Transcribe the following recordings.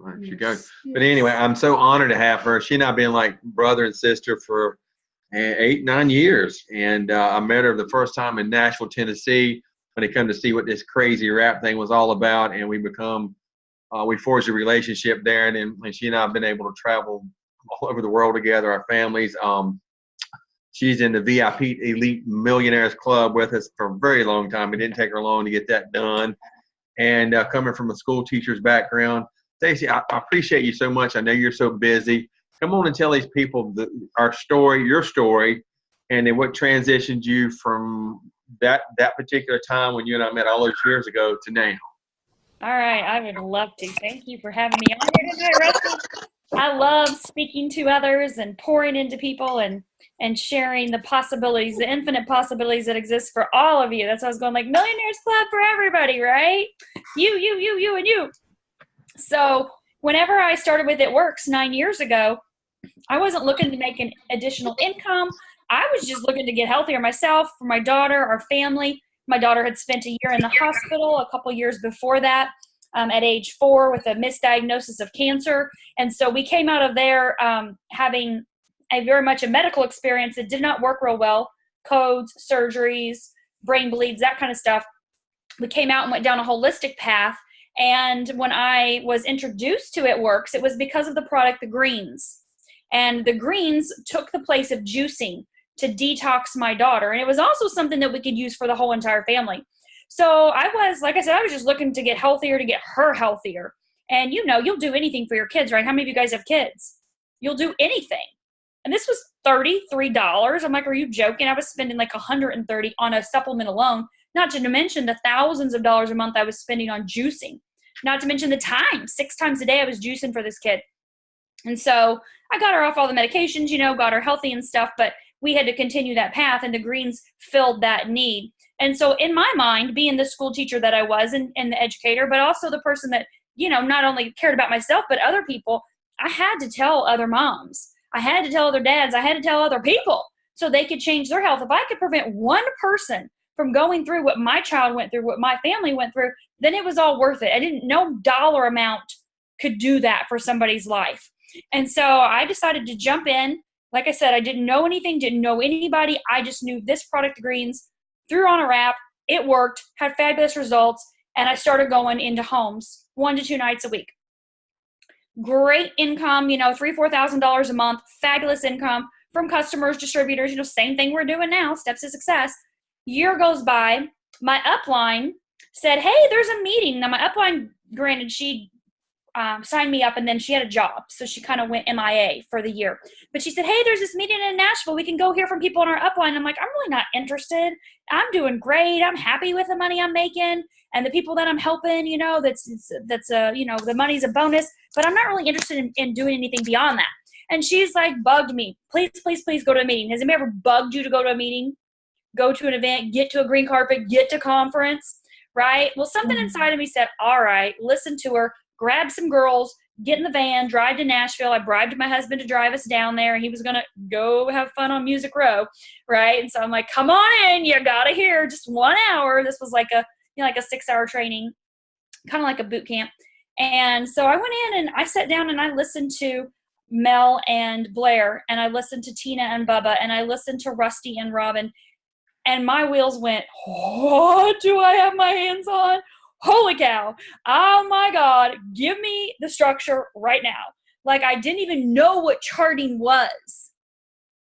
There she goes. But anyway, I'm so honored to have her. She and I have been like brother and sister for 8, 9 years. And I met her the first time in Nashville, Tennessee, when they come to see what this crazy rap thing was all about. And we forged a relationship there. And she and I have been able to travel all over the world together, our families. She's in the VIP Elite Millionaires Club with us for a very long time. It didn't take her long to get that done. And coming from a school teacher's background, Staci, I appreciate you so much. I know you're so busy. Come on and tell these people our story, your story, and then what transitioned you from that particular time when you and I met all those years ago to now. All right, I would love to. Thank you for having me on here tonight, Rusty. I love speaking to others and pouring into people and sharing the possibilities, the infinite possibilities that exist for all of you. That's why I was going like Millionaires Club for everybody, right? You, and you. So whenever I started with It Works 9 years ago, I wasn't looking to make an additional income. I was just looking to get healthier myself, for my daughter, our family. My daughter had spent a year in the hospital a couple years before that at age 4 with a misdiagnosis of cancer. And so we came out of there having very much a medical experience that did not work real well, codes, surgeries, brain bleeds, that kind of stuff. We came out and went down a holistic path. And when I was introduced to It Works, it was because of the product, the greens. And the greens took the place of juicing to detox my daughter. And it was also something that we could use for the whole entire family. So I was, like I said, I was just looking to get healthier, to get her healthier. And you'll do anything for your kids, right? How many of you guys have kids? You'll do anything. And this was $33. I'm like, are you joking? I was spending like $130 on a supplement alone, not to mention the thousands of dollars a month I was spending on juicing, not to mention the time. 6 times a day I was juicing for this kid. And so I got her off all the medications, got her healthy and stuff, but we had to continue that path, and the greens filled that need. And so in my mind, being the school teacher that I was and the educator, but also the person that, not only cared about myself, but other people, I had to tell other moms. I had to tell other dads. I had to tell other people so they could change their health. If I could prevent one person from going through what my child went through, what my family went through, then it was all worth it. No dollar amount could do that for somebody's life. And so I decided to jump in. Like I said, I didn't know anything, didn't know anybody. I just knew this product, greens, threw on a wrap. It worked, had fabulous results. And I started going into homes 1 to 2 nights a week. Great income, $3,000-$4,000 a month, fabulous income from customers, distributors, same thing we're doing now, steps to success. Year goes by, my upline said, hey, there's a meeting. Now my upline, granted, she signed me up and then she had a job. So she kind of went MIA for the year. But she said, hey, there's this meeting in Nashville. We can go hear from people on our upline. I'm like, I'm really not interested. I'm doing great. I'm happy with the money I'm making and the people that I'm helping, the money's a bonus, but I'm not really interested in doing anything beyond that. And she's like, bugged me. Please, please, please go to a meeting. Has anybody ever bugged you to go to a meeting? Go to an event, get to a green carpet, get to conference, right? Well, something inside of me said, all right, listen to her. Grab some girls, get in the van, drive to Nashville. I bribed my husband to drive us down there, and he was going to go have fun on Music Row, right? And so I'm like, come on in. You got to hear just 1 hour. This was like a 6-hour training, kind of like a boot camp. And so I went in and I sat down and I listened to Mel and Blair, and I listened to Tina and Bubba, and I listened to Rusty and Robin, and my wheels went, what do I have my hands on? Holy cow. Oh my God. Give me the structure right now. Like I didn't even know what charting was.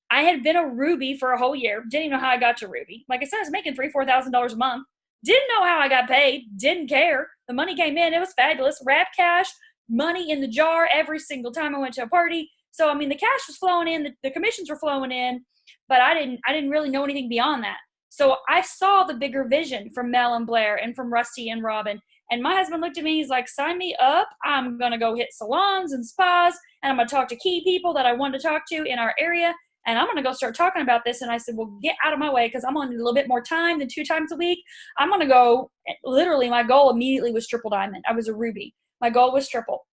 I had been a Ruby for a whole year. Didn't even know how I got to Ruby. Like I said, I was making $3,000-$4,000 a month. Didn't know how I got paid. Didn't care. The money came in. It was fabulous. Wrap cash, money in the jar every single time I went to a party. So, I mean, the cash was flowing in. The commissions were flowing in. But I didn't really know anything beyond that. So I saw the bigger vision from Mel and Blair and from Rusty and Robin. And my husband looked at me. He's like, sign me up. I'm going to go hit salons and spas. And I'm going to talk to key people that I want to talk to in our area. And I'm going to go start talking about this. And I said, well, get out of my way because I'm going to need a little bit more time than 2 times a week. I'm going to go. Literally, my goal immediately was triple diamond. I was a Ruby. My goal was triple.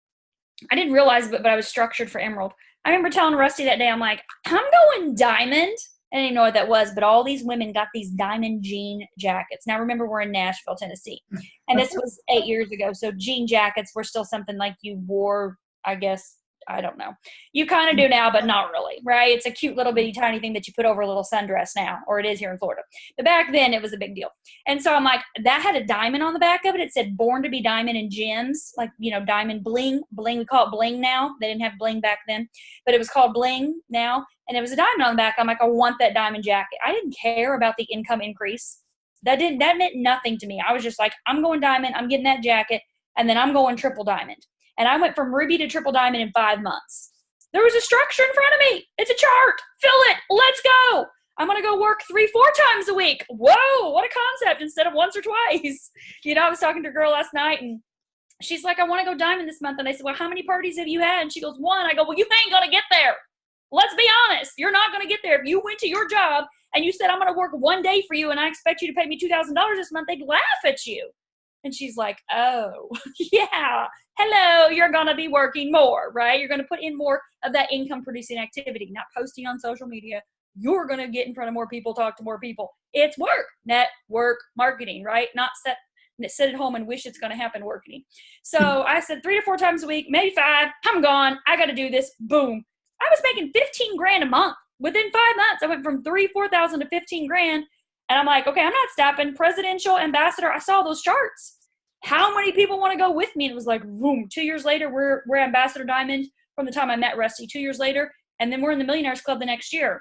I didn't realize it, but I was structured for emerald. I remember telling Rusty that day, I'm like, I'm going diamond. I didn't even know what that was, but all these women got these diamond jean jackets. Now, remember, we're in Nashville, Tennessee, and this was 8 years ago. So jean jackets were still something like you wore, I guess. I don't know. You kind of do now, but not really, right? It's a cute little bitty tiny thing that you put over a little sundress now, or it is here in Florida. But back then, it was a big deal. And so I'm like, that had a diamond on the back of it. It said born to be diamond and gems, like, you know, diamond bling. Bling, we call it bling now. They didn't have bling back then, but it was called bling now. And it was a diamond on the back. I'm like, I want that diamond jacket. I didn't care about the income increase. That meant nothing to me. I was just like, I'm going diamond. I'm getting that jacket. And then I'm going triple diamond. And I went from ruby to triple diamond in 5 months. There was a structure in front of me. It's a chart. Fill it. Let's go. I'm going to go work 3-4 times a week. Whoa, what a concept instead of once or twice. You know, I was talking to a girl last night, and she's like, I want to go diamond this month. And I said, well, how many parties have you had? And she goes, 1. I go, well, you ain't going to get there. Let's be honest. You're not going to get there. If you went to your job and you said, I'm going to work 1 day for you and I expect you to pay me $2,000 this month, they'd laugh at you. And she's like, oh, yeah, hello, you're going to be working more, right? You're going to put in more of that income producing activity, not posting on social media. You're going to get in front of more people, talk to more people. It's work, network marketing, right? Not sit at home and wish it's going to happen working. So I said 3 to 4 times a week, maybe 5. I'm gone. I got to do this. Boom. I was making $15,000 a month. Within 5 months, I went from 4,000 to 15 grand. And I'm like, okay, I'm not stopping. Presidential, ambassador, I saw those charts. How many people want to go with me? And it was like, boom, 2 years later, we're ambassador diamond from the time I met Rusty, 2 years later. And then we're in the Millionaires Club the next year.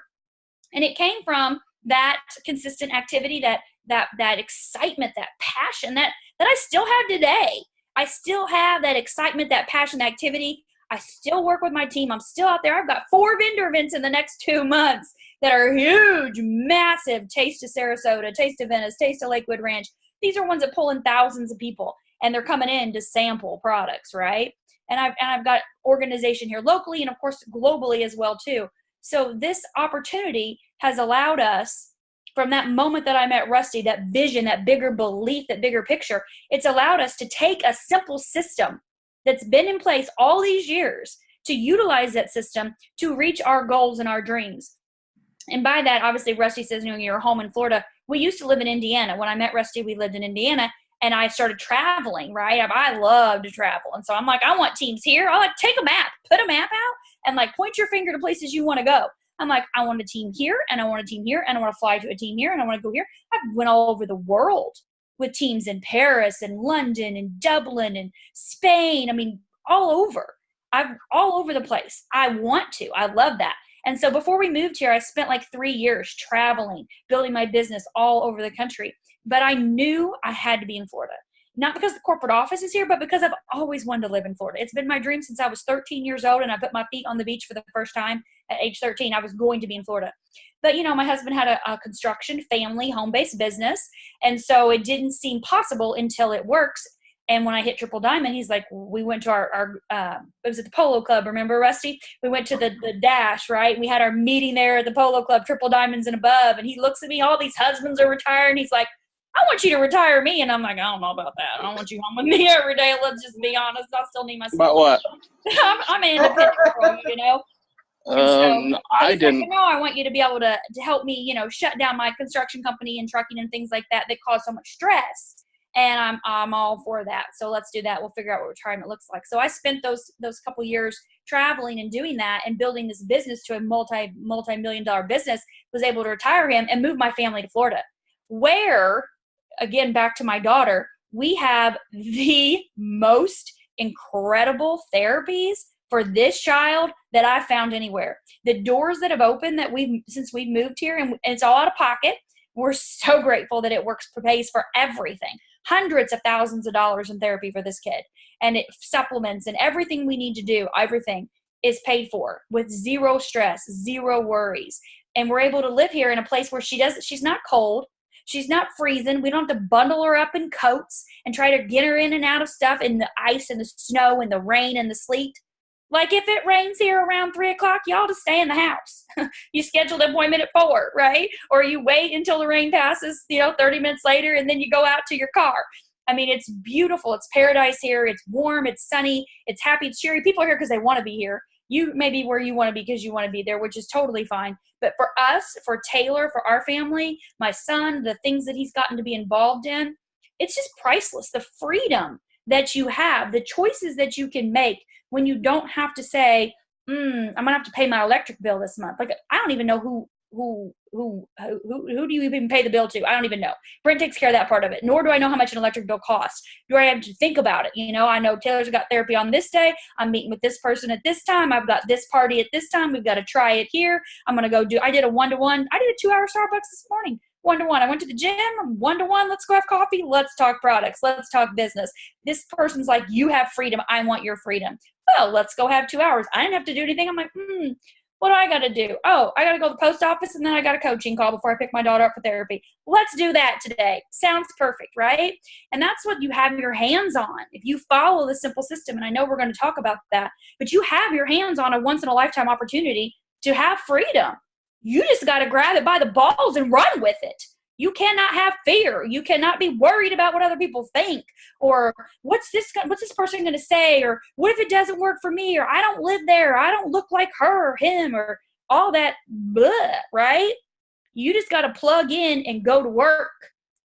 And it came from that consistent activity, that excitement, that passion that I still have today. I still have that excitement, that passion, activity. I still work with my team. I'm still out there. I've got 4 vendor events in the next 2 months that are huge, massive. Taste of Sarasota, Taste of Venice, Taste of Lakewood Ranch. These are ones that pull in thousands of people, and they're coming in to sample products, right? And I've got organization here locally and, of course, globally as well, too. So this opportunity has allowed us, from that moment that I met Rusty, that vision, that bigger belief, that bigger picture, it's allowed us to take a simple system that's been in place all these years, to utilize that system to reach our goals and our dreams. And by that, obviously, Rusty says, you know, you're home in Florida. We used to live in Indiana. When I met Rusty, we lived in Indiana, and I started traveling, right? I love to travel. And so I'm like, I want teams here. I like, take a map, put a map out, and like point your finger to places you want to go. I'm like, I want a team here, and I want a team here, and I want to fly to a team here, and I want to go here. I went all over the world with teams in Paris and London and Dublin and Spain. I mean, all over. I'm all over the place. I want to. I love that. And so before we moved here, I spent like 3 years traveling, building my business all over the country. But I knew I had to be in Florida. Not because the corporate office is here, but because I've always wanted to live in Florida. It's been my dream since I was 13 years old, and I put my feet on the beach for the first time at age 13. I was going to be in Florida. But, you know, my husband had a construction, family, home-based business, and so it didn't seem possible until it works. And when I hit Triple Diamond, he's like, we went to it was at the Polo Club, remember, Rusty? We went to the Dash, right? We had our meeting there at the Polo Club, Triple Diamonds and above. And he looks at me, all these husbands are retired. And he's like, I want you to retire me. And I'm like, I don't know about that. I don't want you home with me every day. Let's just be honest. I still need my About what? I'm an independent girl, you know? I didn't. Like, no, I want you to be able to help me, you know, shut down my construction company and trucking and things like that cause so much stress. And I'm all for that. So let's do that. We'll figure out what retirement looks like. So I spent those couple years traveling and doing that and building this business to a multi-million-dollar business, was able to retire him and move my family to Florida, where, again, back to my daughter, we have the most incredible therapies for this child that I've found anywhere. The doors that have opened since we've moved here, and it's all out of pocket. We're so grateful that it pays for everything. Hundreds of thousands of dollars in therapy for this kid. And it supplements and everything we need to do, everything is paid for with zero stress, zero worries. And we're able to live here in a place where she's not cold. She's not freezing. We don't have to bundle her up in coats and try to get her in and out of stuff in the ice and the snow and the rain and the sleet. Like if it rains here around 3 o'clock, y'all just stay in the house. You schedule the appointment at 4, right? Or you wait until the rain passes, 30 minutes later, and then you go out to your car. I mean, it's beautiful. It's paradise here. It's warm. It's sunny. It's happy. It's cheery. People are here because they want to be here. You may be where you want to be because you want to be there, which is totally fine. But for us, for Taylor, for our family, my son, the things that he's gotten to be involved in, it's just priceless. The freedom that you have, the choices that you can make when you don't have to say, I'm gonna have to pay my electric bill this month. Like, I don't even know who do you even pay the bill to? I don't even know. Brent takes care of that part of it. Nor do I know how much an electric bill costs. Do I have to think about it? You know, I know Taylor's got therapy on this day. I'm meeting with this person at this time. I've got this party at this time. We've got to try it here. I'm going to go I did a 1-to-1. I did a 2-hour Starbucks this morning. 1-to-1. I went to the gym. 1-to-1. Let's go have coffee. Let's talk products. Let's talk business. This person's like, you have freedom. I want your freedom. Well, let's go have 2 hours. I didn't have to do anything. I'm like, what do I got to do? Oh, I got to go to the post office, and then I got a coaching call before I pick my daughter up for therapy. Let's do that today. Sounds perfect, right? And that's what you have your hands on. If you follow the simple system, and I know we're going to talk about that, but you have your hands on a once-in-a-lifetime opportunity to have freedom. You just got to grab it by the balls and run with it. You cannot have fear. You cannot be worried about what other people think, or what's this person going to say, or what if it doesn't work for me, or I don't live there, or I don't look like her or him, or all that blah, right? You just got to plug in and go to work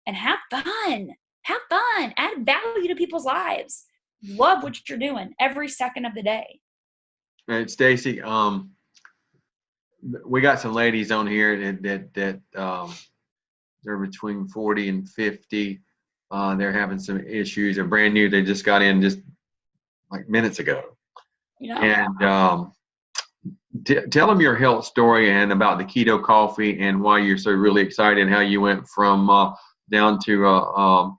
and have fun. Have fun. Add value to people's lives. Love what you're doing every second of the day. Right, Staci, we got some ladies on here that they're between 40 and 50. They're having some issues. They're brand new. They just got in just like minutes ago. Yeah. And tell them your health story and about the keto coffee and why you're so really excited and how you went from down to a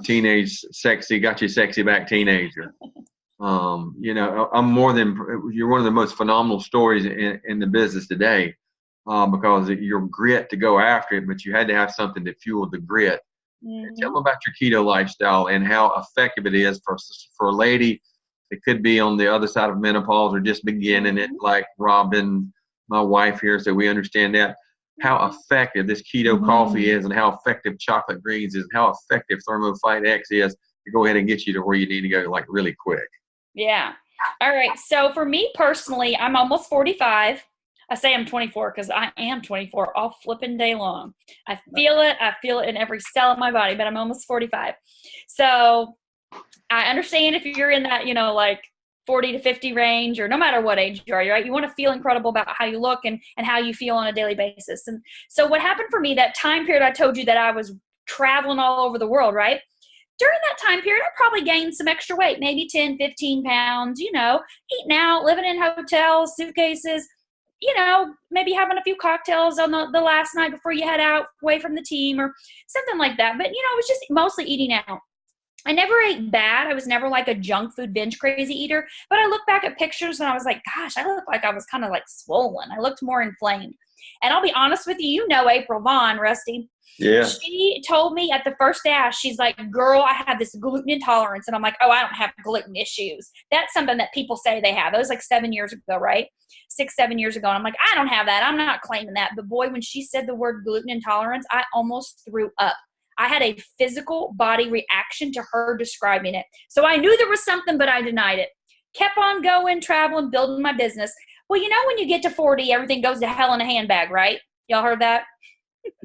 teenage sexy, got you sexy back teenager. You know, you're one of the most phenomenal stories in the business today. Because of your grit to go after it, but you had to have something to fuel the grit. Mm-hmm. Tell them about your keto lifestyle and how effective it is for a lady that could be on the other side of menopause or just beginning it, like Robin, my wife here, so we understand that. How effective this keto coffee is, and how effective chocolate greens is, and how effective ThermoFight X is to go ahead and get you to where you need to go, like really quick. Yeah. All right. So for me personally, I'm almost 45. I say I'm 24 because I am 24 all flipping day long. I feel it. I feel it in every cell of my body, but I'm almost 45. So I understand if you're in that, like 40 to 50 range, or no matter what age you are, right? You want to feel incredible about how you look and how you feel on a daily basis. And so what happened for me, that time period I told you that I was traveling all over the world, right? During that time period, I probably gained some extra weight, maybe 10, 15 pounds, eating out, living in hotels, suitcases, maybe having a few cocktails on the last night before you head out away from the team or something like that. But, it was just mostly eating out. I never ate bad. I was never like a junk food binge crazy eater. But I look back at pictures and I was like, gosh, I look like I was kind of like swollen. I looked more inflamed. And I'll be honest with you, April Vaughn, Rusty. Yeah. She told me at the first ask, she's like, girl, I have this gluten intolerance. And I'm like, oh, I don't have gluten issues. That's something that people say they have. That was like 7 years ago, right? 6-7 years ago. And I'm like, I don't have that. I'm not claiming that. But boy, when she said the word gluten intolerance, I almost threw up. I had a physical body reaction to her describing it. So I knew there was something, but I denied it. Kept on going, traveling, building my business. Well, when you get to 40, everything goes to hell in a handbag, right? Y'all heard that?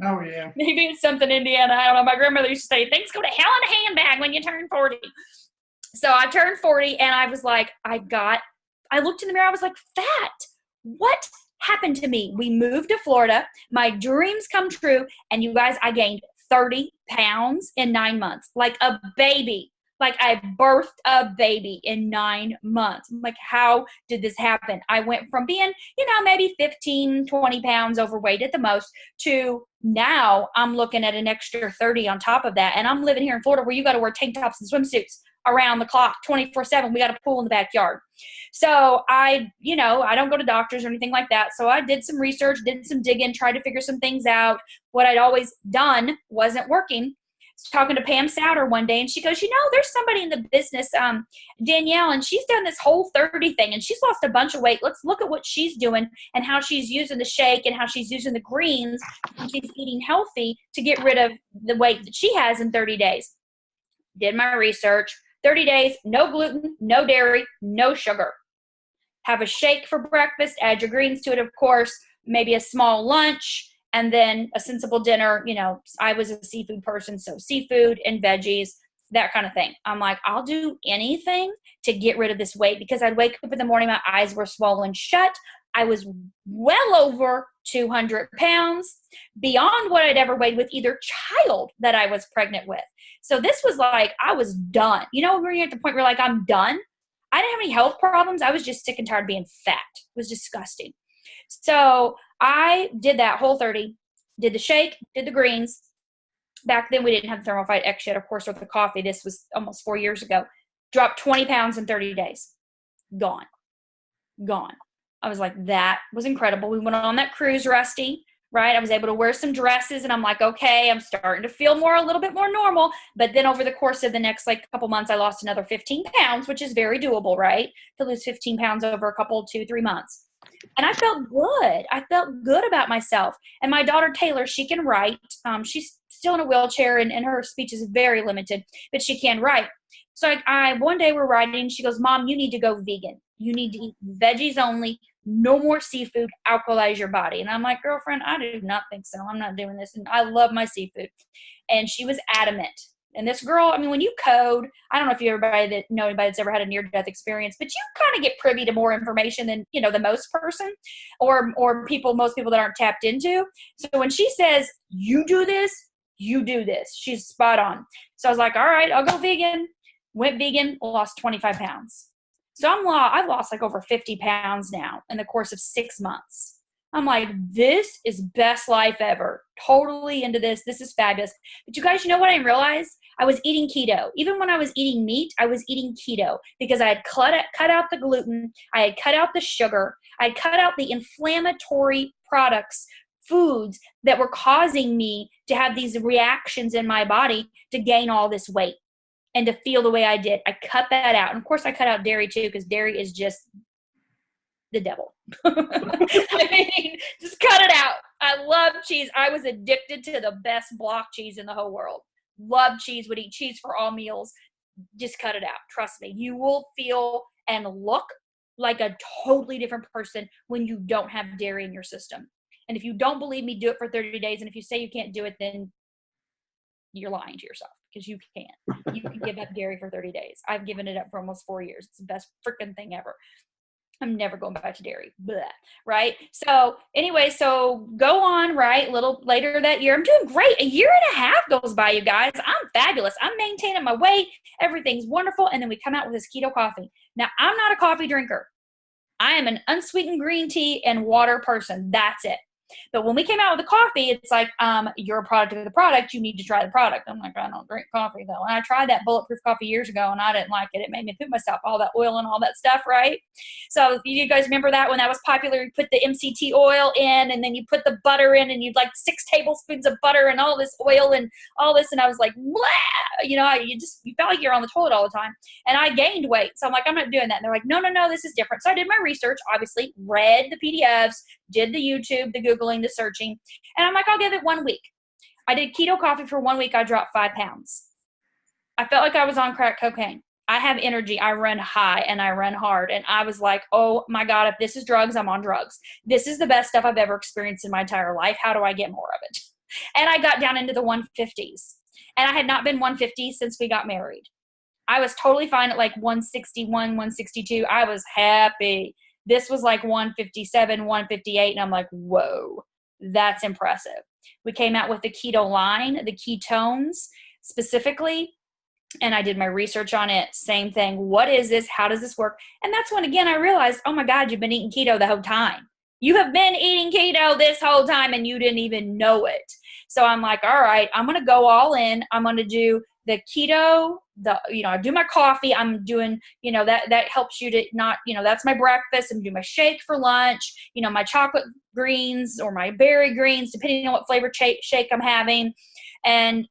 Oh, yeah. Maybe it's something Indiana. I don't know. My grandmother used to say, things go to hell in a handbag when you turn 40. So I turned 40 and I was like, I looked in the mirror. I was like, fat. What happened to me? We moved to Florida. My dreams come true. And you guys, I gained 30 pounds in 9 months, like a baby. Like I birthed a baby in 9 months. I'm like, how did this happen? I went from being, maybe 15, 20 pounds overweight at the most to now I'm looking at an extra 30 on top of that. And I'm living here in Florida where you got to wear tank tops and swimsuits around the clock, 24/7. We got a pool in the backyard. So I don't go to doctors or anything like that. So I did some research, did some digging, tried to figure some things out. What I'd always done wasn't working. Talking to Pam Souter one day, and she goes, there's somebody in the business, Danielle, and she's done this whole 30 thing, and she's lost a bunch of weight. Let's look at what she's doing and how she's using the shake and how she's using the greens and she's eating healthy to get rid of the weight that she has in 30 days. Did my research. 30 days, no gluten, no dairy, no sugar. have a shake for breakfast, add your greens to it, of course, maybe a small lunch, and then a sensible dinner. You know, I was a seafood person, so seafood and veggies, that kind of thing. I'm like, I'll do anything to get rid of this weight, because I'd wake up in the morning, my eyes were swollen shut. I was well over 200 pounds, beyond what I'd ever weighed with either child that I was pregnant with. So this was like, I was done. You know, when you're at the point where like, I'm done. I didn't have any health problems. I was just sick and tired of being fat. It was disgusting. So I did that Whole30, did the shake, did the greens. Back then we didn't have the Thermophyte X yet, of course, with the coffee. This was almost 4 years ago. Dropped 20 pounds in 30 days. Gone. I was like, that was incredible. We went on that cruise, Rusty, right? I was able to wear some dresses, and I'm like, okay, I'm starting to feel a little bit more normal. But then over the course of the next like couple months, I lost another 15 pounds, which is very doable, right? To lose 15 pounds over a couple, 2-3 months. And I felt good. I felt good about myself. And my daughter, Taylor, she can write. She's still in a wheelchair, and her speech is very limited, but she can write. So I one day we're writing, she goes, Mom, you need to go vegan. You need to eat veggies only, no more seafood, alkalize your body. And I'm like, girlfriend, I do not think so. I'm not doing this. And I love my seafood. And she was adamant. And this girl, I mean, when you code, I don't know if you anybody that's ever had a near-death experience, but you kind of get privy to more information than, you know, the most person or most people that aren't tapped into. So when she says, you do this, she's spot on. So I was like, all right, I'll go vegan. Went vegan, lost 25 pounds. So I've lost like over 50 pounds now in the course of 6 months. I'm like, this is best life ever. Totally into this. This is fabulous. But you guys, you know what I didn't realize? I was eating keto. Even when I was eating meat, I was eating keto because I had cut out the gluten. I had cut out the sugar. I had cut out the inflammatory products, foods that were causing me to have these reactions in my body to gain all this weight and to feel the way I did. I cut that out. And of course I cut out dairy too, because dairy is just the devil. I mean, just cut it out. I love cheese. I was addicted to the best block cheese in the whole world. Love cheese, would eat cheese for all meals. Just cut it out. Trust me. You will feel and look like a totally different person when you don't have dairy in your system. And if you don't believe me, do it for 30 days. And if you say you can't do it, then you're lying to yourself, because you can. You can give up dairy for 30 days. I've given it up for almost 4 years. It's the best freaking thing ever. I'm never going back to dairy. Blah, right? So anyway, so go on, right? A little later that year, I'm doing great. A year and a half goes by, you guys. I'm fabulous. I'm maintaining my weight. Everything's wonderful. And then we come out with this keto coffee. Now, I'm not a coffee drinker. I am an unsweetened green tea and water person. That's it. But when we came out with the coffee, it's like, you're a product of the product. You need to try the product. I'm like, I don't drink coffee though. And I tried that bulletproof coffee years ago and I didn't like it. It made me poop myself, all that oil and all that stuff, right? So you guys remember that when that was popular, you put the MCT oil in and then you put the butter in and you'd like 6 tablespoons of butter and all this oil and all this. And I was like, blah! You know, you felt like you're on the toilet all the time. And I gained weight. So I'm like, I'm not doing that. And they're like, no, this is different. So I did my research, obviously, read the PDFs, did the YouTube, the Googling, the searching. And I'm like, I'll give it 1 week. I did keto coffee for 1 week. I dropped 5 pounds. I felt like I was on crack cocaine. I have energy. I run high and I run hard. And I was like, oh my God, if this is drugs, I'm on drugs. This is the best stuff I've ever experienced in my entire life. How do I get more of it? And I got down into the 150s. And I had not been 150 since we got married. I was totally fine at like 161, 162. I was happy. This was like 157, 158. And I'm like, whoa, that's impressive. We came out with the keto line, the ketones specifically. And I did my research on it. Same thing. What is this? How does this work? And that's when, again, I realized, oh my God, you've been eating keto the whole time. You have been eating keto this whole time and you didn't even know it. So I'm like, all right, I'm going to go all in. I'm going to do the keto, I do my coffee. I'm doing, that helps you to not, that's my breakfast. I'm doing my shake for lunch, my chocolate greens or my berry greens, depending on what flavor shake I'm having. And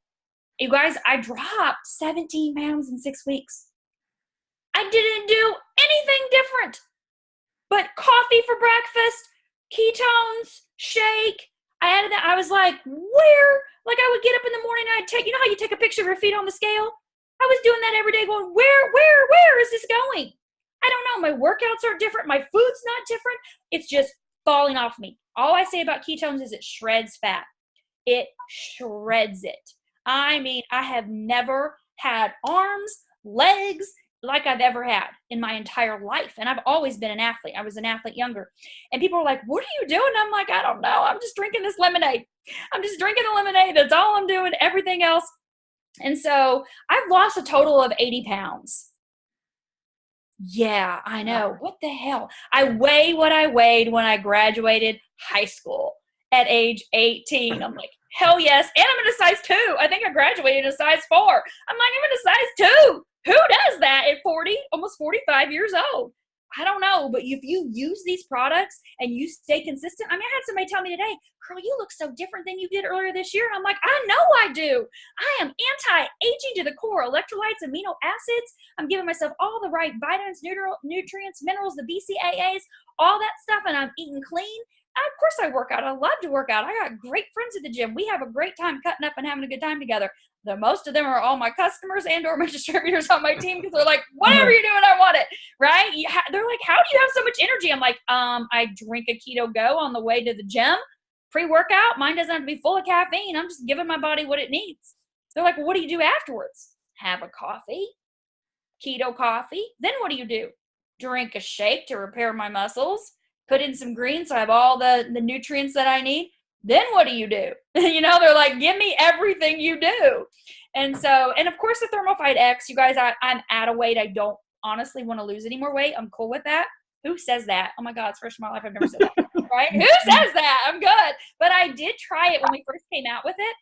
you guys, I dropped 17 pounds in 6 weeks. I didn't do anything different but coffee for breakfast, ketones, shake. I added that. I was like, I would get up in the morning and I'd take, how you take a picture of your feet on the scale? I was doing that every day going, where is this going? I don't know. My workouts are different. My food's not different. It's just falling off me. All I say about ketones is it shreds fat. It shreds it. I mean, I have never had arms, legs like I've ever had in my entire life. And I've always been an athlete. I was an athlete younger. And people are like, what are you doing? I'm like, I don't know. I'm just drinking this lemonade. I'm just drinking the lemonade. That's all I'm doing. Everything else. And so I've lost a total of 80 pounds. Yeah, I know. What the hell? I weigh what I weighed when I graduated high school at age 18. I'm like, hell yes. And I'm in a size 2. I think I graduated in a size 4. I'm like, I'm in a size 2. Who does that at 40, almost 45 years old? I don't know, but if you use these products and you stay consistent, I mean, I had somebody tell me today, girl, you look so different than you did earlier this year. And I'm like, I know I do. I am anti-aging to the core. Electrolytes, amino acids. I'm giving myself all the right vitamins, nutrients, minerals, the BCAAs, all that stuff, and I'm eating clean. Of course I work out. I love to work out. I got great friends at the gym. We have a great time cutting up and having a good time together. Most of them are all my customers and or my distributors on my team because they're like, whatever you're doing, I want it, right? They're like, how do you have so much energy? I'm like, I drink a Keto Go on the way to the gym. Pre-workout, mine doesn't have to be full of caffeine. I'm just giving my body what it needs. They're like, well, what do you do afterwards? Have a coffee, keto coffee. Then what do? Drink a shake to repair my muscles. Put in some greens so I have all the nutrients that I need. Then what do? You know, they're like, give me everything you do. And so, and of course the Thermophyte X, you guys, I'm at a weight I don't honestly want to lose any more weight. I'm cool with that. Who says that? Oh my God, it's first in my life I've never said that, right? Who says that? I'm good. But I did try it when we first came out with it.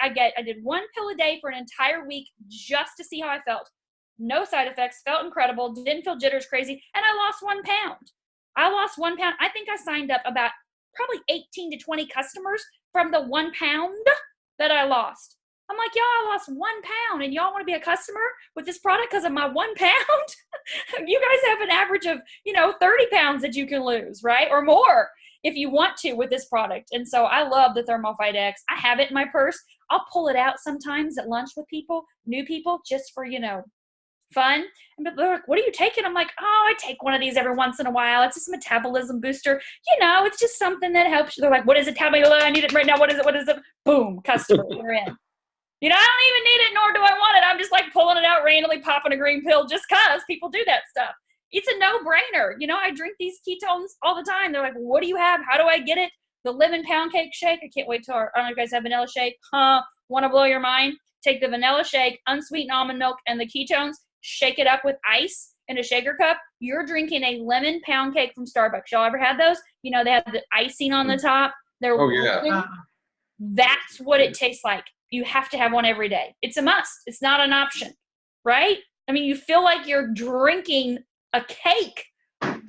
I did 1 pill a day for an entire week just to see how I felt. No side effects, felt incredible, didn't feel jitters crazy, and I lost 1 pound. I lost 1 pound. I think I signed up about probably 18 to 20 customers from the 1 pound that I lost. I'm like, y'all, I lost 1 pound and y'all want to be a customer with this product because of my 1 pound? You guys have an average of, 30 pounds that you can lose, right? Or more if you want to with this product. And so I love the Thermophyte X. I have it in my purse. I'll pull it out sometimes at lunch with people, new people, just for, fun. And they're like, what are you taking? I'm like, oh, I take one of these every once in a while. It's just a metabolism booster. It's just something that helps you. They're like, what is it? Tell me, I need it right now. What is it? What is it? Boom, customer, you're in. I don't even need it, nor do I want it. I'm just like pulling it out randomly, popping a green pill just because people do that stuff. It's a no-brainer. I drink these ketones all the time. They're like, what do you have? How do I get it? The lemon pound cake shake. I can't wait till I don't know if you guys have vanilla shake. Want to blow your mind? Take the vanilla shake, unsweetened almond milk, and the ketones. Shake it up with ice in a shaker cup. You're drinking a lemon pound cake from Starbucks. Y'all ever had those? They have the icing on the top. Oh, yeah. That's what it tastes like. You have to have one every day. It's a must. It's not an option, right? I mean, you feel like you're drinking a cake.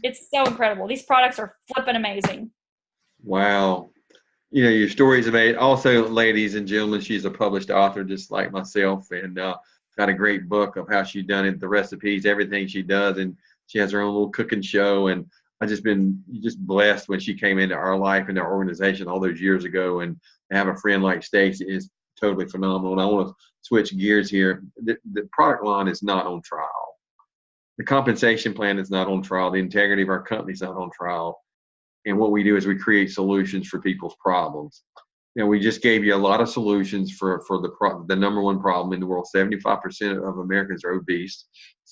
It's so incredible. These products are flipping amazing. Wow. Your stories are made. Also, ladies and gentlemen, she's a published author just like myself, and got a great book of how she's done it, the recipes, everything she does, and she has her own little cooking show. And I just been blessed when she came into our life and our organization all those years ago, and to have a friend like Staci is totally phenomenal. And I want to switch gears here. The product line is not on trial. The compensation plan is not on trial. The integrity of our company is not on trial. And what we do is we create solutions for people's problems. We just gave you a lot of solutions for the number one problem in the world. 75% of Americans are obese.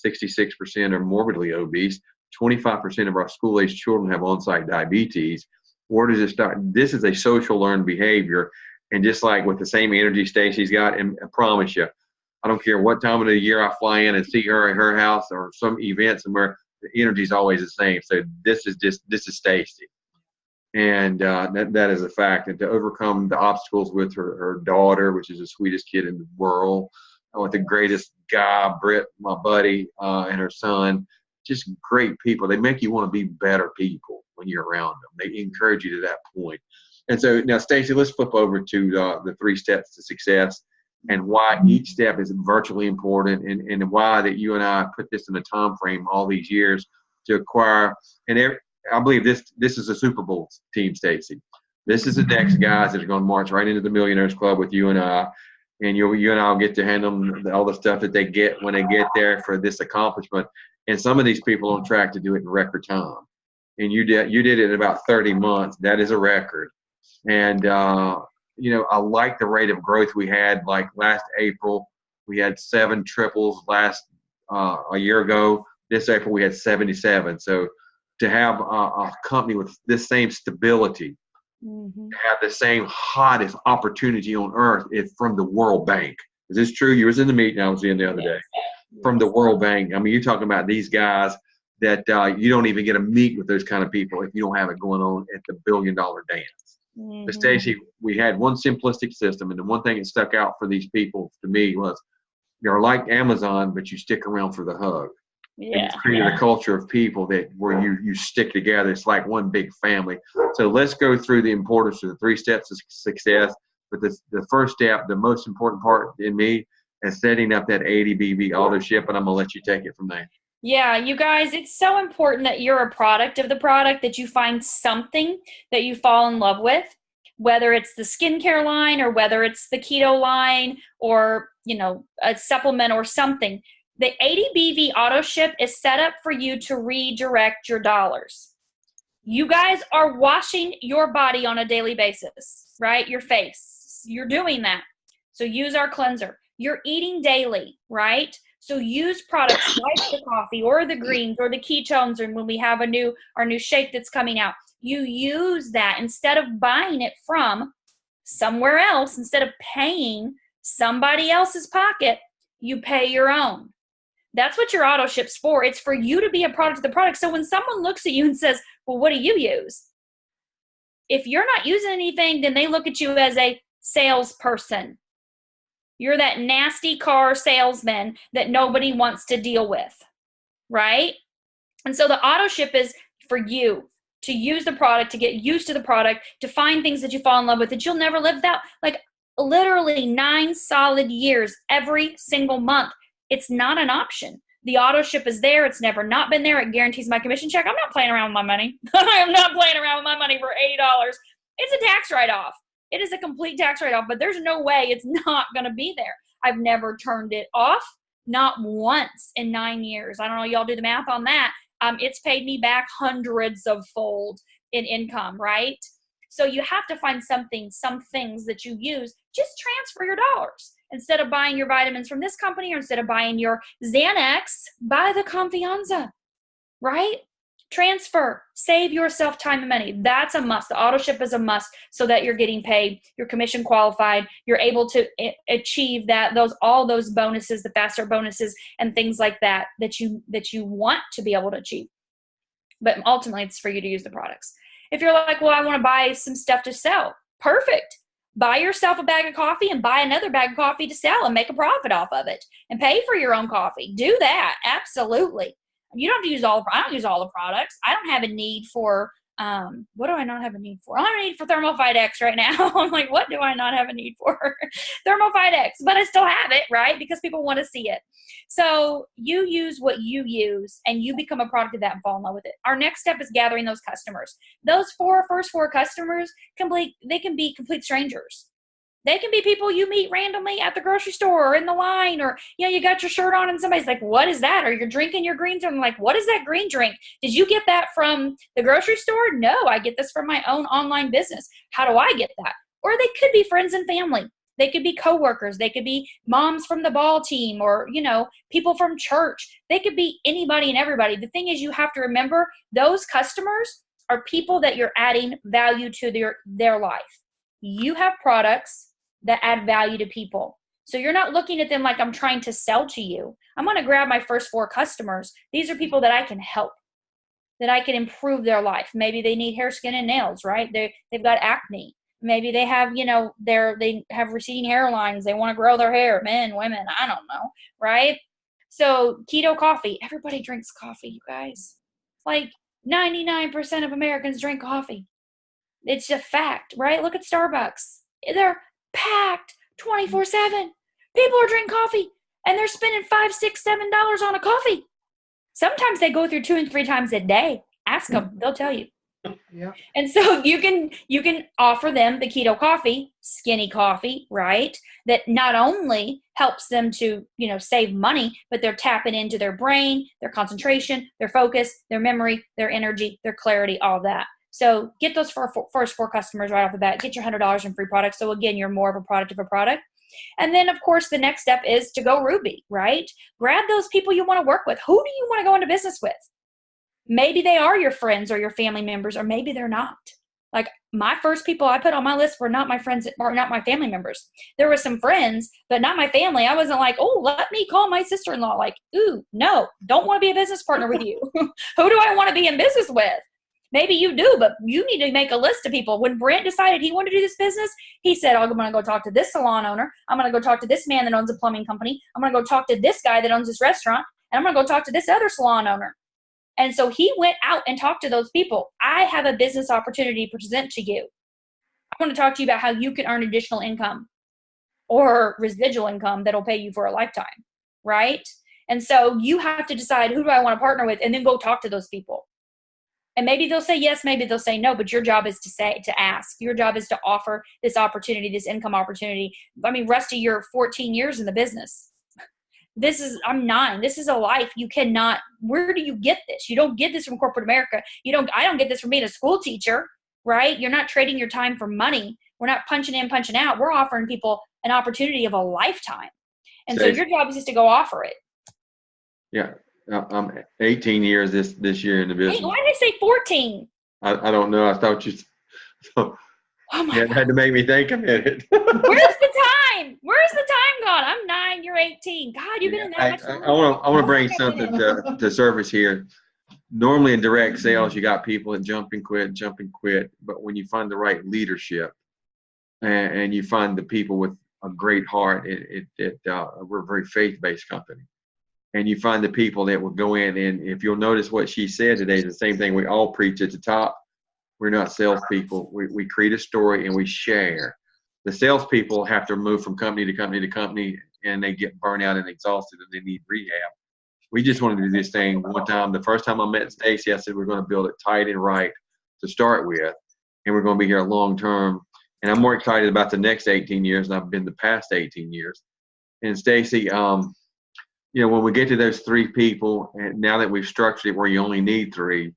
66% are morbidly obese. 25% of our school-aged children have on-site diabetes. Where does it start? This is a social learned behavior. And just like with the same energy Staci's got, and I promise you, I don't care what time of the year I fly in and see her at her house or some event somewhere, the energy is always the same. So this is Staci. And that is a fact. And to overcome the obstacles with her daughter, which is the sweetest kid in the world, with the greatest guy, Britt, my buddy, and her son, just great people. They make you want to be better people when you're around them. They encourage you to that point. And so now, Staci, let's flip over to the 3 steps to success and why each step is virtually important, and why that you and I put this in a time frame all these years to acquire. And I believe this is a Super Bowl team, Staci. This is the next guys that are going to march right into the Millionaires Club with you and I. And you and I will get to hand them all the stuff that they get when they get there for this accomplishment. And some of these people on track to do it in record time. And you did it in about 30 months. That is a record. And, I like the rate of growth we had. Like last April, we had 7 triples. A year ago, this April, we had 77. So to have a company with this same stability, have the same hottest opportunity on earth is from the World Bank. Is this true? You was in the meeting I was in the other day. From the World Bank. I mean, you're talking about these guys that you don't even get to meet with those kind of people if you don't have it going on at the $1 billion dance. But Staci, we had one simplistic system, and the one thing that stuck out for these people to me was you're like Amazon, but you stick around for the hug. Yeah. And it's created a culture of people where you stick together. It's like one big family. So let's go through the importance of the 3 steps of success. But the first step, the most important part in me, is setting up that 80 BB auto ship, and I'm going to let you take it from there. Yeah, you guys, it's so important that you're a product of the product, that you find something that you fall in love with, whether it's the skincare line or whether it's the keto line or, a supplement or something. The 80 BV auto ship is set up for you to redirect your dollars. You guys are washing your body on a daily basis, right? Your face. You're doing that. So use our cleanser. You're eating daily, right? So use products like the coffee or the greens or the ketones, and when we have our new shake that's coming out, you use that instead of buying it from somewhere else. Instead of paying somebody else's pocket, you pay your own. That's what your auto ship's for. It's for you to be a product of the product. So when someone looks at you and says, well, what do you use? If you're not using anything, then they look at you as a salesperson. You're that nasty car salesman that nobody wants to deal with, right? And so the auto ship is for you to use the product, to get used to the product, to find things that you fall in love with that you'll never live without. Like literally 9 solid years every single month. It's not an option. The auto ship is there. It's never not been there. It guarantees my commission check. I'm not playing around with my money. I am not playing around with my money for $80. It's a tax write-off. It is a complete tax write-off, but there's no way it's not going to be there. I've never turned it off, not once in 9 years. I don't know, y'all do the math on that. It's paid me back hundreds of fold in income, right? So you have to find some things that you use. Just transfer your dollars. Instead of buying your vitamins from this company or instead of buying your Xanax, buy the Confianza, right? Transfer, save yourself time and money. That's a must. The auto ship is a must so that you're getting paid, you're commission qualified, you're able to achieve all those bonuses, the faster bonuses and things like that you want to be able to achieve. But ultimately it's for you to use the products. If you're like, well, I want to buy some stuff to sell, perfect. Buy yourself a bag of coffee and buy another bag of coffee to sell and make a profit off of it and pay for your own coffee. Do that. Absolutely. You don't have to use I don't use all the products. I don't have a need for, what do I not have a need for? I don't have a need for Thermofite X right now. I'm like, what do I not have a need for? Thermofite X, but I still have it, right? Because people want to see it. So you use what you use and you become a product of that and fall in love with it. Our next step is gathering those customers. Those first four customers, they can be complete strangers. They can be people you meet randomly at the grocery store or in the line, or, you got your shirt on and somebody's like, what is that? Or you're drinking your green drink. I'm like, what is that green drink? Did you get that from the grocery store? No, I get this from my own online business. How do I get that? Or they could be friends and family. They could be coworkers. They could be moms from the ball team or, people from church. They could be anybody and everybody. The thing is, you have to remember those customers are people that you're adding value to their life. You have products that add value to people. So you're not looking at them like I'm trying to sell to you. I'm going to grab my first 4 customers. These are people that I can help, that I can improve their life. Maybe they need hair, skin, and nails, right? They've got acne. Maybe they have, they have receding hairlines. They want to grow their hair, men, women, I don't know, right? So keto coffee. Everybody drinks coffee, you guys. Like 99% of Americans drink coffee. It's a fact, right? Look at Starbucks. They're packed 24/7. People are drinking coffee and they're spending $5, $6, $7 on a coffee. Sometimes they go through 2 and 3 times a day. Ask them, they'll tell you. Yeah. And so you can offer them the keto coffee, skinny coffee, right? That not only helps them to, save money, but they're tapping into their brain, their concentration, their focus, their memory, their energy, their clarity, all of that. So get those first 4 customers right off the bat. Get your $100 in free products. So again, you're more of a product of a product. And then, of course, the next step is to go Ruby, right? Grab those people you want to work with. Who do you want to go into business with? Maybe they are your friends or your family members, or maybe they're not. Like my first people I put on my list were not my friends or not my family members. There were some friends, but not my family. I wasn't like, oh, let me call my sister-in-law. Like, ooh, no, don't want to be a business partner with you. Who do I want to be in business with? Maybe you do, but you need to make a list of people. When Brent decided he wanted to do this business, he said, I'm going to go talk to this salon owner. I'm going to go talk to this man that owns a plumbing company. I'm going to go talk to this guy that owns this restaurant. And I'm going to go talk to this other salon owner. And so he went out and talked to those people. I have a business opportunity to present to you. I want to talk to you about how you can earn additional income or residual income that'll pay you for a lifetime, right? And so you have to decide, who do I want to partner with, and then go talk to those people. And maybe they'll say yes, maybe they'll say no, but your job is to ask. Your job is to offer this opportunity, this income opportunity. I mean, Rusty, you're 14 years in the business. I'm 9. This is a life you cannot, where do you get this? You don't get this from corporate America. I don't get this from being a school teacher, right? You're not trading your time for money. We're not punching in, punching out. We're offering people an opportunity of a lifetime. And so your job is just to go offer it. Yeah. I'm 18 years this year in the business. Hey, why did I say 14? I don't know. I thought you had to make me think a minute. Where's the time? Where's the time gone? I'm 9, you're 18. God, you've been in that much longer. I want to bring something to surface here. Normally in direct sales, you got people that jump and quit. But when you find the right leadership and you find the people with a great heart, we're a very faith-based company. And you find the people that will go in, and if you'll notice what she said today is the same thing we all preach at the top. We're not salespeople. We create a story and we share. The salespeople have to move from company to company to company, and they get burnt out and exhausted, and they need rehab. We just want to do this thing one time. The first time I met Staci, I said we're going to build it tight and right to start with, and we're going to be here long term. And I'm more excited about the next 18 years than I've been the past 18 years. And Staci, when we get to those 3 people, and now that we've structured it where you only need 3,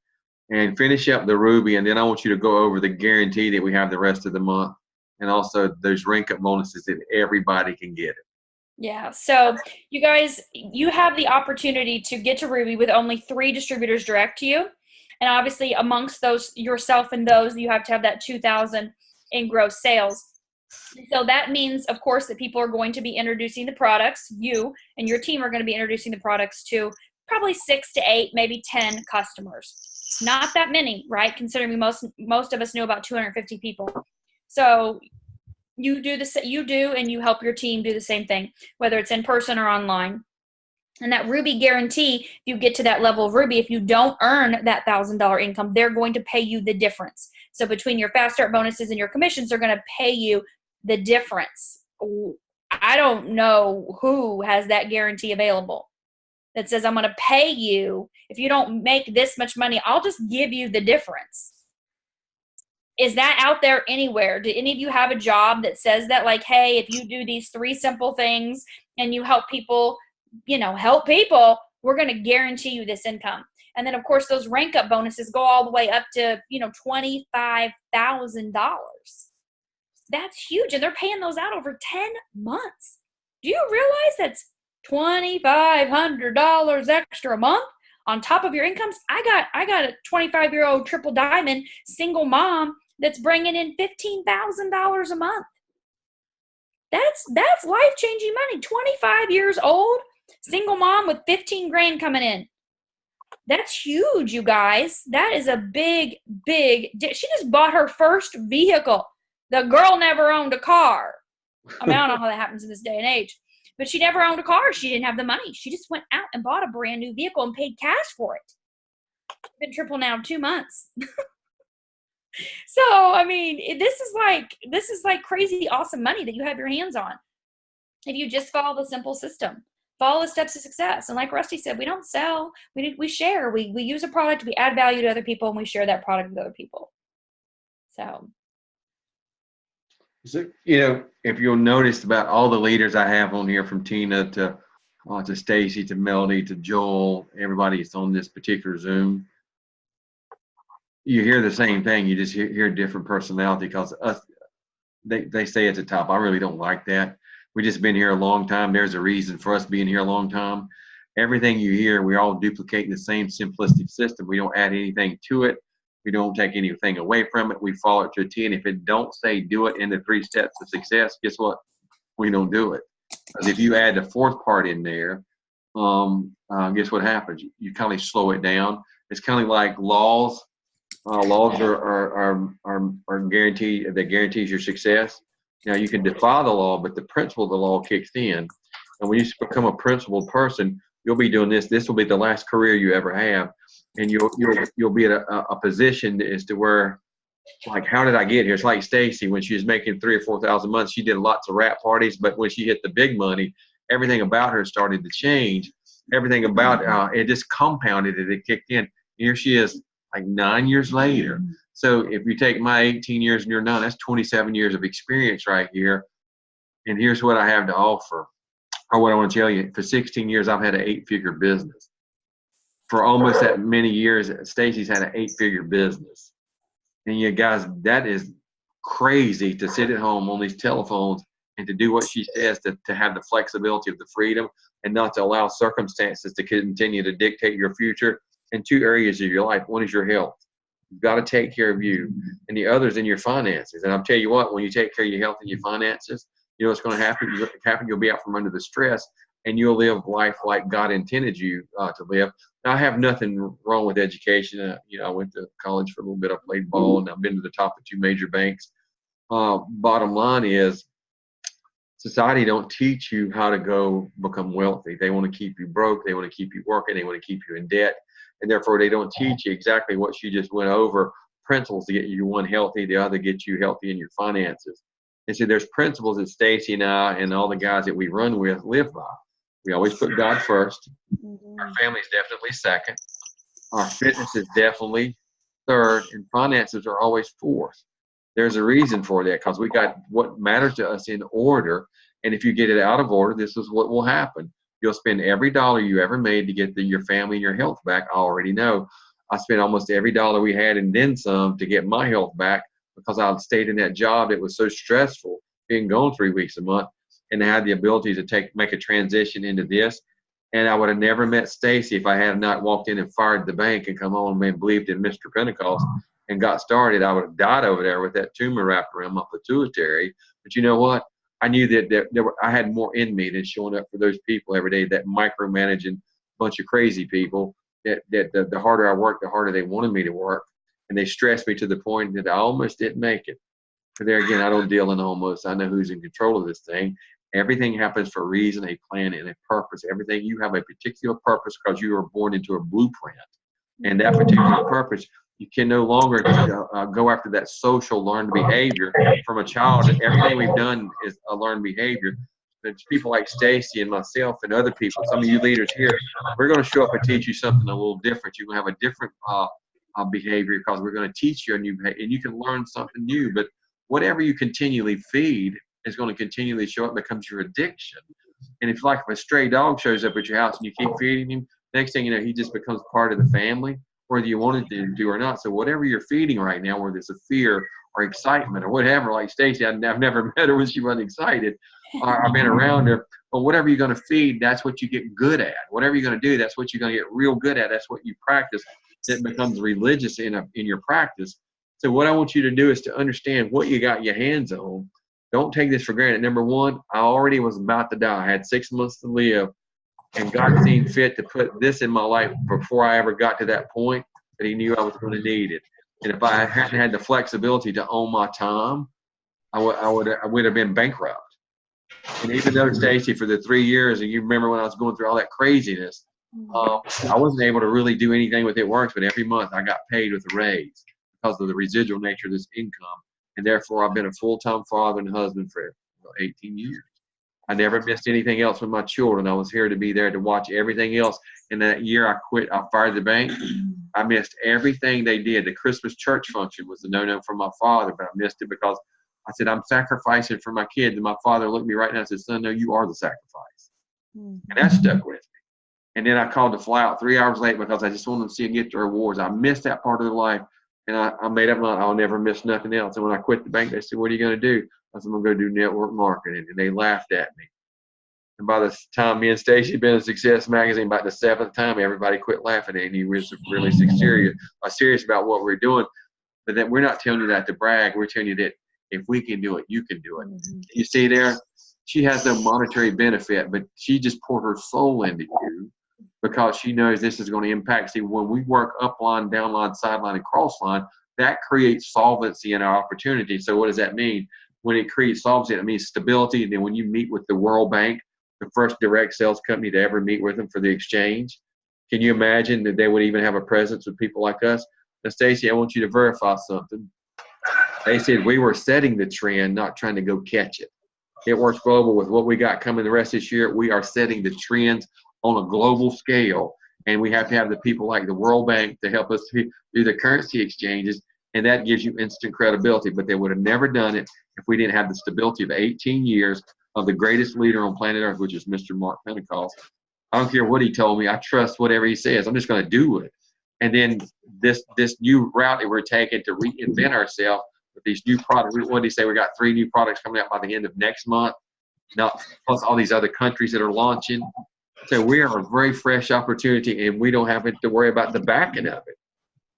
and finish up the Ruby, and then I want you to go over the guarantee that we have the rest of the month, and also those rank up bonuses that everybody can get it. Yeah. So you guys, you have the opportunity to get to Ruby with only 3 distributors direct to you. And obviously amongst those, yourself and those, you have to have that 2,000 in gross sales. So that means, of course, that people are going to be introducing the products. You and your team are going to be introducing the products to probably 6 to 8, maybe 10 customers. Not that many, right? Considering most of us know about 250 people. So you do and you help your team do the same thing, whether it's in person or online. And that Ruby guarantee, if you get to that level of Ruby, if you don't earn that $1,000 income, they're going to pay you the difference. So between your fast start bonuses and your commissions, they're going to pay you the difference. I don't know who has that guarantee available that says, I'm going to pay you. If you don't make this much money, I'll just give you the difference. Is that out there anywhere? Do any of you have a job that says that, like, hey, if you do these 3 simple things and you help people, we're going to guarantee you this income. And then, of course, those rank up bonuses go all the way up to, $25,000. That's huge. And they're paying those out over 10 months. Do you realize that's $2,500 extra a month on top of your incomes? I got a 25-year-old triple diamond single mom that's bringing in $15,000 a month. That's life-changing money. 25 years old, single mom with 15 grand coming in. That's huge, you guys. That is a big, she just bought her first vehicle. The girl never owned a car. I mean, I don't know how that happens in this day and age, but she never owned a car. She didn't have the money. She just went out and bought a brand new vehicle and paid cash for it. Been triple now 2 months. So, I mean, this is like crazy awesome money that you have your hands on if you just follow the simple system. follow the steps to success. And like Rusty said, we don't sell, we share, we use a product, we add value to other people, and we share that product with other people. So, if you'll notice about all the leaders I have on here, from Tina to Staci to Melody to Joel, everybody that's on this particular Zoom, you hear the same thing. You just hear different personality, because they say at the top, I really don't like that. We just been here a long time. There's a reason for us being here a long time. Everything you hear, we're all duplicating the same simplistic system. We don't add anything to it. We don't take anything away from it. We follow it to a T. And if it don't say do it in the 3 steps of success, guess what? We don't do it. Because if you add the 4th part in there, guess what happens? You kind of slow it down. It's kind of like laws. Laws are guaranteed. That guarantees your success. Now, you can defy the law, but the principle of the law kicks in. And when you become a principled person, you'll be doing this. This will be the last career you ever have, and you'll be at a position as to where, like, how did I get here? It's like Staci, when she was making $3,000 or $4,000 a month. She did lots of rap parties, but when she hit the big money, everything about her started to change. Everything about it just compounded. It kicked in. Here she is, like 9 years later. So if you take my 18 years and you're 9, that's 27 years of experience right here. And here's what I have to offer, or what I want to tell you. For 16 years, I've had an 8-figure business. For almost that many years, Staci's had an 8-figure business. And you guys, that is crazy, to sit at home on these telephones and to do what she says, to have the flexibility of the freedom, and not to allow circumstances to continue to dictate your future in 2 areas of your life. One is your health. You've got to take care of you. And the other is in your finances. And I'll tell you what, when you take care of your health and your finances, you know what's going to happen? You'll be out from under the stress, and you'll live life like God intended you to live. Now, I have nothing wrong with education. I went to college for a little bit. I played ball, and I've been to the top of 2 major banks. Bottom line is, society don't teach you how to go become wealthy. They want to keep you broke. They want to keep you working. They want to keep you in debt. And therefore, they don't teach you exactly what you just went over, principles to get you, one, healthy, the other get you healthy in your finances. And so there's principles that Staci and I and all the guys that we run with live by. We always put God first. Our family is definitely second. Our fitness is definitely third. And finances are always fourth. There's a reason for that, because we got what matters to us in order. And if you get it out of order, this is what will happen. You'll spend every dollar you ever made to get your family and your health back. I already know. I spent almost every dollar we had and then some to get my health back, because I stayed in that job that was so stressful, being gone 3 weeks a month, and I had the ability to make a transition into this. And I would have never met Staci if I had not walked in and fired the bank and come home and believed in Mr. Pentecost and got started. I would have died over there with that tumor wrapped around my pituitary. But you know what? I knew that I had more in me than showing up for those people every day, that micromanaging bunch of crazy people, that the harder I worked, the harder they wanted me to work. And they stressed me to the point that I almost didn't make it. But there again, I don't deal in almost. I know who's in control of this thing. Everything happens for a reason, a plan, and a purpose. Everything, you have a particular purpose because you were born into a blueprint. And that particular purpose, you can no longer go after that social learned behavior from a child. Everything we've done is a learned behavior. There's people like Staci and myself and other people, some of you leaders here, we're going to show up and teach you something a little different. You're going to have a different behavior, because we're going to teach you a new behavior, and you can learn something new. But whatever you continually feed is going to continually show up and becomes your addiction. And if a stray dog shows up at your house and you keep feeding him, next thing you know, he just becomes part of the family, whether you wanted to do or not. So whatever you're feeding right now, whether it's a fear or excitement or whatever, like Staci, I've never met her when she wasn't excited. I've been around her. But whatever you're going to feed, that's what you get good at. Whatever you're going to do, that's what you're going to get real good at. That's what you practice. It becomes religious in your practice. So what I want you to do is to understand what you got your hands on. Don't take this for granted. Number one, I already was about to die. I had 6 months to live. And God seemed fit to put this in my life before I ever got to that point, that he knew I was going to need it. And if I hadn't had the flexibility to own my time, I would have been bankrupt. And even though, Staci, for the 3 years, and you remember when I was going through all that craziness, I wasn't able to really do anything with It Works, but every month I got paid with a raise because of the residual nature of this income. And therefore, I've been a full-time father and husband for 18 years. I never missed anything else with my children. I was here to be there to watch everything else. And that year I quit, I fired the bank. I missed everything they did. The Christmas church function was a no-no for my father, but I missed it because I said, I'm sacrificing for my kids. And my father looked at me right now and said, son, no, you are the sacrifice. And that stuck with me. And then I called to fly out 3 hours late because I just wanted to see them get their rewards. I missed that part of their life. And I made up my mind, I'll never miss nothing else. And when I quit the bank, they said, what are you going to do? I said, I'm going to go do network marketing. And they laughed at me. And by the time me and Staci had been in Success Magazine, about the 7th time, everybody quit laughing. And he was really serious about what we're doing. But then we're not telling you that to brag. We're telling you that if we can do it, you can do it. You see there, she has no monetary benefit, but she just poured her soul into you because she knows this is going to impact. See, when we work up line, down line, sideline, and cross line, that creates solvency in our opportunity. So what does that mean? When it creates solvency, it means stability. And then when you meet with the World Bank, the first direct sales company to ever meet with them for the exchange, can you imagine that they would even have a presence with people like us? Now, Staci, I want you to verify something. They said we were setting the trend, not trying to go catch it. It Works Global, with what we got coming the rest of this year, we are setting the trends on a global scale. And we have to have the people like the World Bank to help us do the currency exchanges. And that gives you instant credibility. But they would have never done it if we didn't have the stability of 18 years of the greatest leader on planet Earth, which is Mr. Mark Pentecost. I don't care what he told me. I trust whatever he says. I'm just going to do it. And then this new route that we're taking to reinvent ourselves with these new products. What did he say? We got 3 new products coming out by the end of next month. Now, plus all these other countries that are launching. So we are a very fresh opportunity, and we don't have to worry about the backing of it.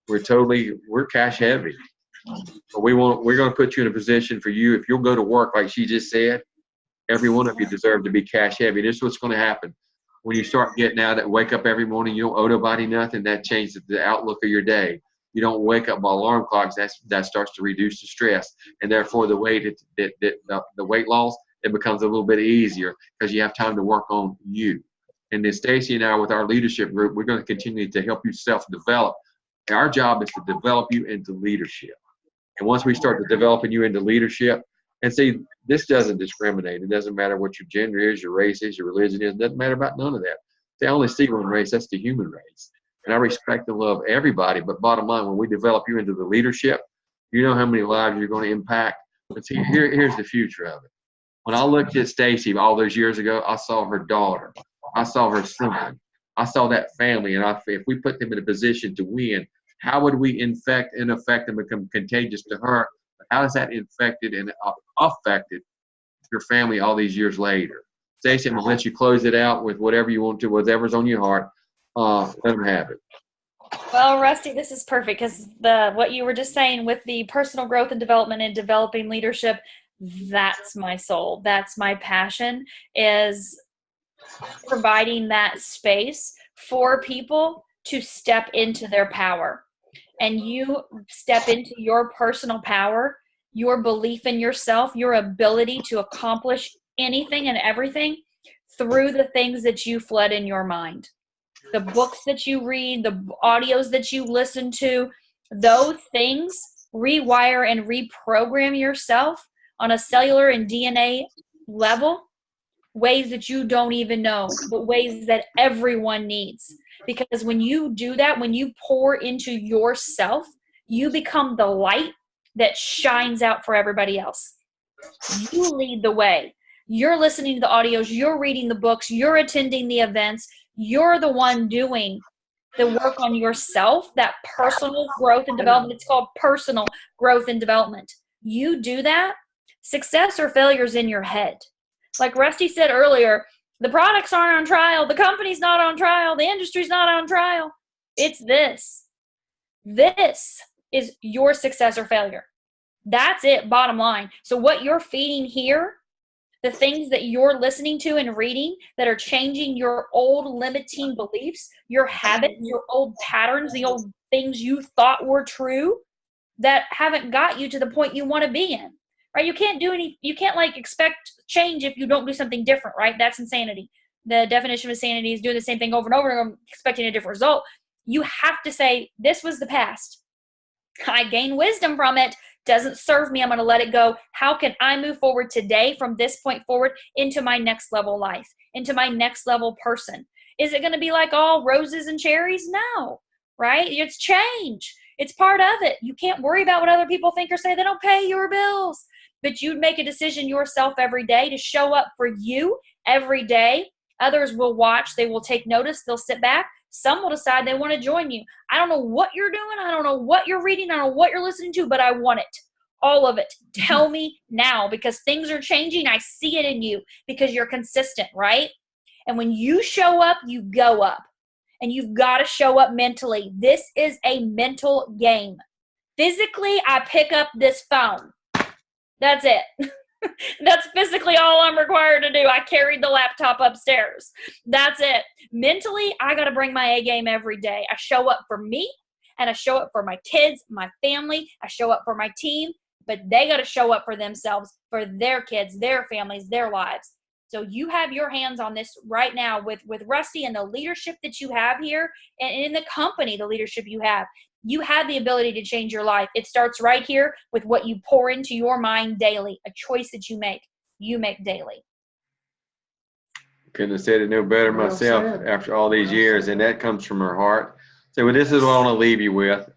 We're cash heavy. But we're going to put you in a position for you. If you'll go to work, like she just said, every one of you deserve to be cash heavy. This is what's going to happen. When you start getting out and wake up every morning, you don't owe nobody nothing, that changes the outlook of your day. You don't wake up by alarm clocks, that starts to reduce the stress. And therefore the weight loss, it becomes a little bit easier because you have time to work on you. And then Staci and I, with our leadership group, we're going to continue to help you self-develop. Our job is to develop you into leadership. And once we start developing you into leadership, and see, this doesn't discriminate. It doesn't matter what your gender is, your race is, your religion is. It doesn't matter about none of that. They only see one race. That's the human race. And I respect and love everybody. But bottom line, when we develop you into the leadership, you know how many lives you're going to impact. But see, here's the future of it. When I looked at Staci all those years ago, I saw her daughter. I saw her son. I saw that family. And if we put them in a position to win, how would we infect and affect and become contagious to her? How is that infected and affected your family all these years later? Staci, I'm going to let you close it out with whatever you want to, whatever's on your heart. Let them have it. Well, Rusty, this is perfect because what you were just saying with the personal growth and development and developing leadership, that's my soul. That's my passion, is providing that space for people to step into their power. And you step into your personal power, your belief in yourself, your ability to accomplish anything and everything through the things that you flood in your mind. The books that you read, the audios that you listen to, those things rewire and reprogram yourself on a cellular and DNA level, ways that you don't even know, but ways that everyone needs. Because when you do that, when you pour into yourself, you become the light that shines out for everybody else. You lead the way. You're listening to the audios, you're reading the books, you're attending the events, you're the one doing the work on yourself, that personal growth and development. It's called personal growth and development. You do that, success or failure is in your head. Like Rusty said earlier, the products aren't on trial, the company's not on trial, the industry's not on trial. It's this. This is your success or failure. That's it, bottom line. So what you're feeding here, the things that you're listening to and reading that are changing your old limiting beliefs, your habits, your old patterns, the old things you thought were true that haven't got you to the point you want to be in. Right? You can't like expect change if you don't do something different, right? That's insanity. The definition of insanity is doing the same thing over and over and expecting a different result. You have to say, this was the past. I gained wisdom from it doesn't serve me. I'm going to let it go. How can I move forward today from this point forward into my next level life, into my next level person? Is it going to be like all roses and cherries? No, right? It's change. It's part of it. You can't worry about what other people think or say. They don't pay your bills. But you'd make a decision yourself every day to show up for you every day. Others will watch. They will take notice. They'll sit back. Some will decide they want to join you. I don't know what you're doing. I don't know what you're reading. I don't know what you're listening to, but I want it. All of it. Tell me now, because things are changing. I see it in you because you're consistent, right? And when you show up, you go up. And you've got to show up mentally. This is a mental game. Physically, I pick up this phone. That's it. That's physically all I'm required to do. I carried the laptop upstairs. That's it. Mentally, I got to bring my A game every day. I show up for me, and I show up for my kids, my family. I show up for my team, but they got to show up for themselves, for their kids, their families, their lives. So you have your hands on this right now with Rusty and the leadership that you have here, and in the company, the leadership you have. You have the ability to change your life. It starts right here with what you pour into your mind daily, a choice that you make daily. Couldn't have said it no better myself after all these years, and that comes from her heart. So well, this is what I want to leave you with.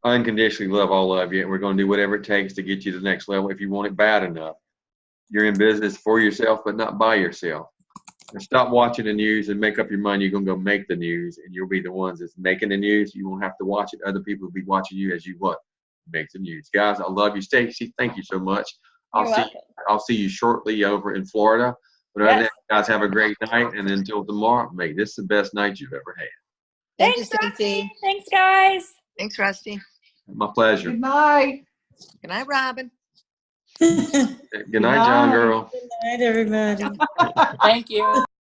Unconditionally love all of you, and we're going to do whatever it takes to get you to the next level if you want it bad enough. You're in business for yourself, but not by yourself. And stop watching the news and make up your mind you're going to go make the news, and you'll be the ones that's making the news. You won't have to watch it. Other people will be watching you as you what? Make the news. Guys, I love you. Staci, thank you so much. I'll see you shortly over in Florida. But other than that, guys, have a great night. And until tomorrow, make this the best night you've ever had. Thank you, Staci. Thanks, guys. Thanks, Rusty. My pleasure. Good night. Good night, Robin. Good night, John girl. Good night, everybody. Thank you.